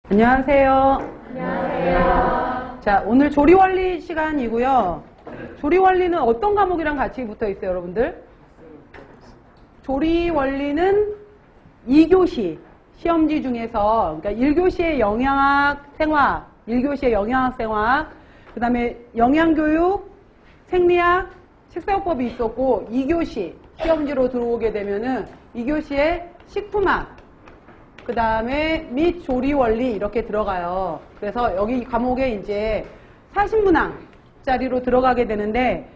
안녕하세요. 안녕하세요. 자, 오늘 조리원리 시간이고요. 조리원리는 어떤 과목이랑 같이 붙어 있어요, 여러분들? 조리원리는 2교시 시험지 중에서, 그러니까 1교시의 영양학 생화학, 1교시의 영양학 생화학, 그 다음에 영양교육, 생리학, 식사요법이 있었고, 2교시 시험지로 들어오게 되면은 2교시에 식품학, 그 다음에 및 조리원리 이렇게 들어가요. 그래서 여기 이 과목에 이제 40문항짜리로 들어가게 되는데,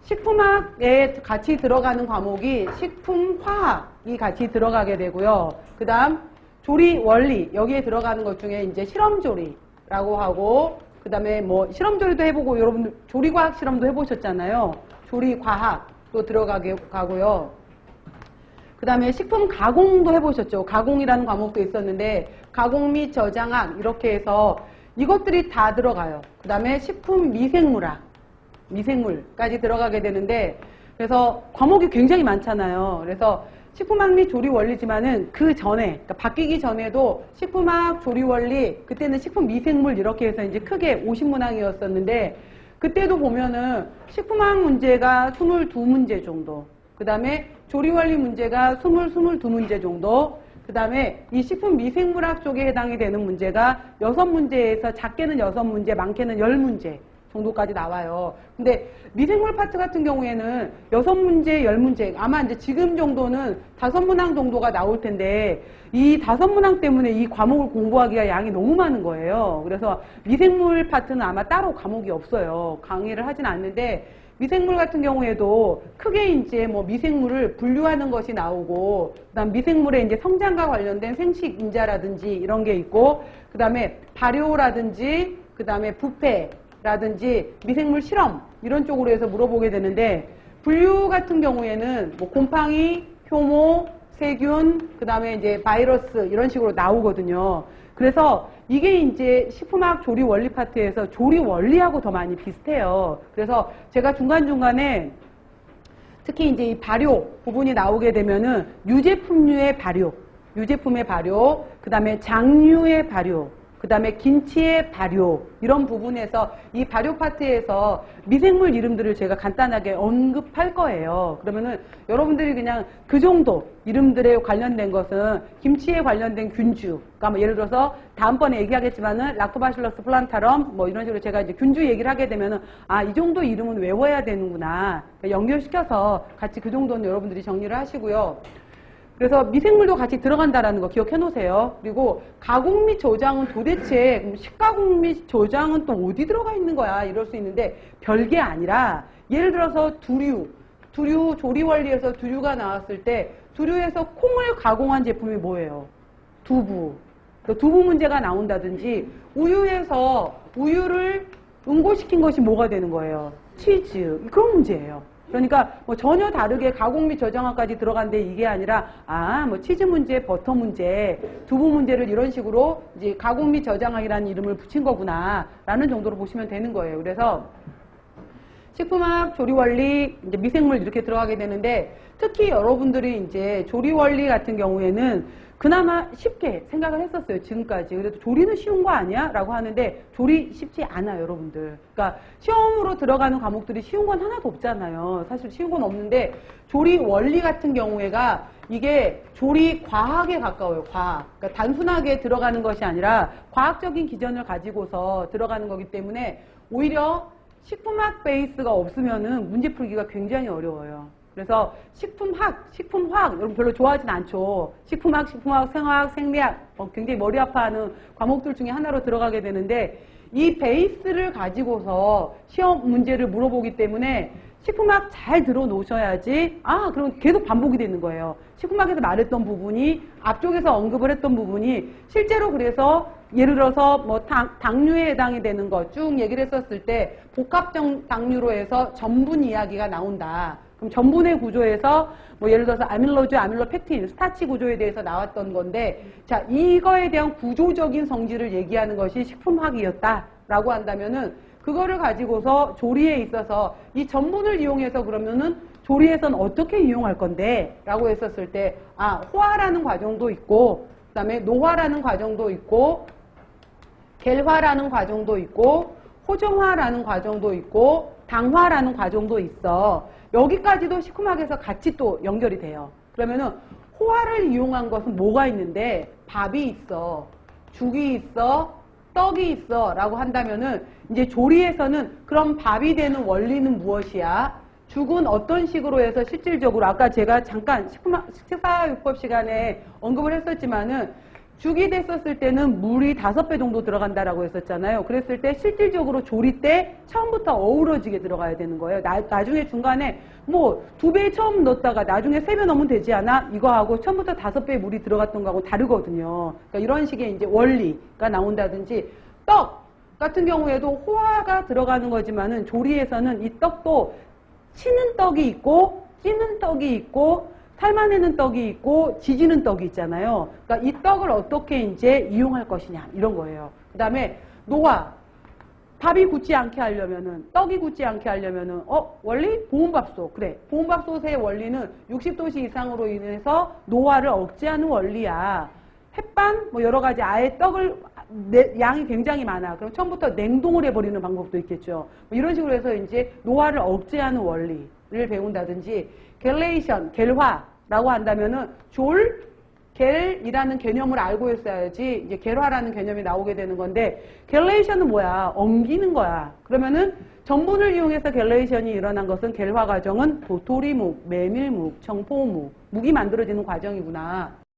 식품학에 같이 들어가는 과목이 식품화학이 같이 들어가게 되고요. 그 다음 조리원리, 여기에 들어가는 것 중에 이제 실험조리라고 하고, 그 다음에 뭐 실험조리도 해보고, 여러분들 조리과학 실험도 해보셨잖아요. 조리과학도 가고요. 그 다음에 식품 가공도 해보셨죠. 가공이라는 과목도 있었는데, 가공 및 저장학 이렇게 해서 이것들이 다 들어가요. 그 다음에 식품 미생물학, 미생물까지 들어가게 되는데, 그래서 과목이 굉장히 많잖아요. 그래서 식품학 및 조리원리지만은 그 전에, 그러니까 바뀌기 전에도 식품학, 조리원리, 그때는 식품 미생물 이렇게 해서 이제 크게 50문항이었었는데, 그때도 보면은 식품학 문제가 22문제 정도, 그 다음에 조리원리 문제가 22문제 정도, 그 다음에 이 식품 미생물학 쪽에 해당이 되는 문제가 6문제에서 작게는 6문제, 많게는 10문제 정도까지 나와요. 근데 미생물 파트 같은 경우에는 6문제, 10문제, 아마 이제 지금 정도는 5문항 정도가 나올 텐데, 이 5문항 때문에 이 과목을 공부하기가 양이 너무 많은 거예요. 그래서 미생물 파트는 아마 따로 과목이 없어요. 강의를 하진 않는데, 미생물 같은 경우에도 크게 이제 뭐 미생물을 분류하는 것이 나오고, 그 다음 미생물의 이제 성장과 관련된 생식 인자라든지 이런 게 있고, 그 다음에 발효라든지, 그 다음에 부패라든지 미생물 실험 이런 쪽으로 해서 물어보게 되는데, 분류 같은 경우에는 뭐 곰팡이, 효모, 세균, 그 다음에 이제 바이러스 이런 식으로 나오거든요. 그래서 이게 이제 식품학 조리 원리 파트에서 조리 원리하고 더 많이 비슷해요. 그래서 제가 중간중간에 특히 이제 이 발효 부분이 나오게 되면은 유제품류의 발효, 유제품의 발효, 그 다음에 장류의 발효, 그 다음에 김치의 발효, 이런 부분에서 이 발효 파트에서 미생물 이름들을 제가 간단하게 언급할 거예요. 그러면은 여러분들이 그냥 그 정도 이름들에 관련된 것은 김치에 관련된 균주, 그러니까 뭐 예를 들어서 다음번에 얘기하겠지만은 락토바실러스 플란타럼 뭐 이런 식으로 제가 이제 균주 얘기를 하게 되면은 아, 이 정도 이름은 외워야 되는구나. 그러니까 연결시켜서 같이 그 정도는 여러분들이 정리를 하시고요. 그래서 미생물도 같이 들어간다라는 거 기억해 놓으세요. 그리고 가공 및 저장은 도대체 그럼 식가공 및 저장은 또 어디 들어가 있는 거야? 이럴 수 있는데 별게 아니라 예를 들어서 두류 조리원리에서 두류가 나왔을 때 두류에서 콩을 가공한 제품이 뭐예요? 두부. 두부 문제가 나온다든지 우유에서 우유를 응고시킨 것이 뭐가 되는 거예요? 치즈. 그런 문제예요. 그러니까 뭐 전혀 다르게 가공 및 저장학까지 들어간데 이게 아니라 뭐 치즈 문제, 버터 문제, 두부 문제를 이런 식으로 이제 가공 및 저장학이라는 이름을 붙인 거구나라는 정도로 보시면 되는 거예요. 그래서 식품학, 조리원리, 이제 미생물 이렇게 들어가게 되는데, 특히 여러분들이 이제 조리원리 같은 경우에는 그나마 쉽게 생각을 했었어요, 지금까지. 그래도 조리는 쉬운 거 아니야? 라고 하는데 조리 쉽지 않아요, 여러분들. 그러니까 시험으로 들어가는 과목들이 쉬운 건 하나도 없잖아요. 사실 쉬운 건 없는데 조리원리 같은 경우에가 이게 조리 과학에 가까워요, 과학. 그러니까 단순하게 들어가는 것이 아니라 과학적인 기전을 가지고서 들어가는 거기 때문에 오히려 식품학 베이스가 없으면은 문제 풀기가 굉장히 어려워요. 그래서 식품화학, 여러분 별로 좋아하진 않죠. 식품학, 생화학, 생리학, 굉장히 머리 아파하는 과목들 중에 하나로 들어가게 되는데, 이 베이스를 가지고서 시험 문제를 물어보기 때문에 식품학 잘 들어 놓으셔야지, 그럼 계속 반복이 되는 거예요. 식품학에서 말했던 부분이, 앞쪽에서 언급을 했던 부분이, 실제로 그래서 예를 들어서 뭐 당류에 해당이 되는 거 쭉 얘기를 했었을 때, 복합적 당류로 해서 전분 이야기가 나온다. 그럼 전분의 구조에서 뭐 예를 들어서 아밀로즈, 아밀로펙틴, 스타치 구조에 대해서 나왔던 건데, 자, 이거에 대한 구조적인 성질을 얘기하는 것이 식품학이었다라고 한다면은 그거를 가지고서 조리에 있어서 이 전분을 이용해서 그러면은 조리에서는 어떻게 이용할 건데? 라고 했었을 때, 호화라는 과정도 있고, 그 다음에 노화라는 과정도 있고, 겔화라는 과정도 있고 호정화라는 과정도 있고 당화라는 과정도 있어. 여기까지도 시커멓게서 같이 또 연결이 돼요. 그러면은 호화를 이용한 것은 뭐가 있는데 밥이 있어, 죽이 있어, 떡이 있어 라고 한다면은 이제 조리에서는 그럼 밥이 되는 원리는 무엇이야? 죽은 어떤 식으로 해서 실질적으로 아까 제가 잠깐 식사요법 시간에 언급을 했었지만은 죽이 됐었을 때는 물이 5배 정도 들어간다라고 했었잖아요. 그랬을 때 실질적으로 조리 때 처음부터 어우러지게 들어가야 되는 거예요. 나중에 중간에 뭐 2배 처음 넣었다가 나중에 3배 넣으면 되지 않아? 이거하고 처음부터 5배 물이 들어갔던 거하고 다르거든요. 그러니까 이런 식의 이제 원리가 나온다든지 떡 같은 경우에도 호화가 들어가는 거지만은 조리에서는 이 떡도 치는 떡이 있고 찌는 떡이 있고 삶아내는 떡이 있고 지지는 떡이 있잖아요. 그러니까 이 떡을 어떻게 이제 이용할 것이냐 이런 거예요. 그 다음에 노화 밥이 굳지 않게 하려면은 떡이 굳지 않게 하려면은 원리 보온밥솥 그래 보온밥솥의 원리는 60도씨 이상으로 인해서 노화를 억제하는 원리야. 햇반 뭐 여러 가지 아예 떡을 양이 굉장히 많아. 그럼 처음부터 냉동을 해버리는 방법도 있겠죠. 뭐 이런 식으로 해서 이제 노화를 억제하는 원리를 배운다든지 겔레이션, 겔화라고 한다면은 겔이라는 개념을 알고 있어야지 이제 겔화라는 개념이 나오게 되는 건데 겔레이션은 뭐야? 엉기는 거야. 그러면은 전분을 이용해서 겔레이션이 일어난 것은 겔화 과정은 도토리묵, 메밀묵, 청포묵, 묵이 만들어지는 과정이구나.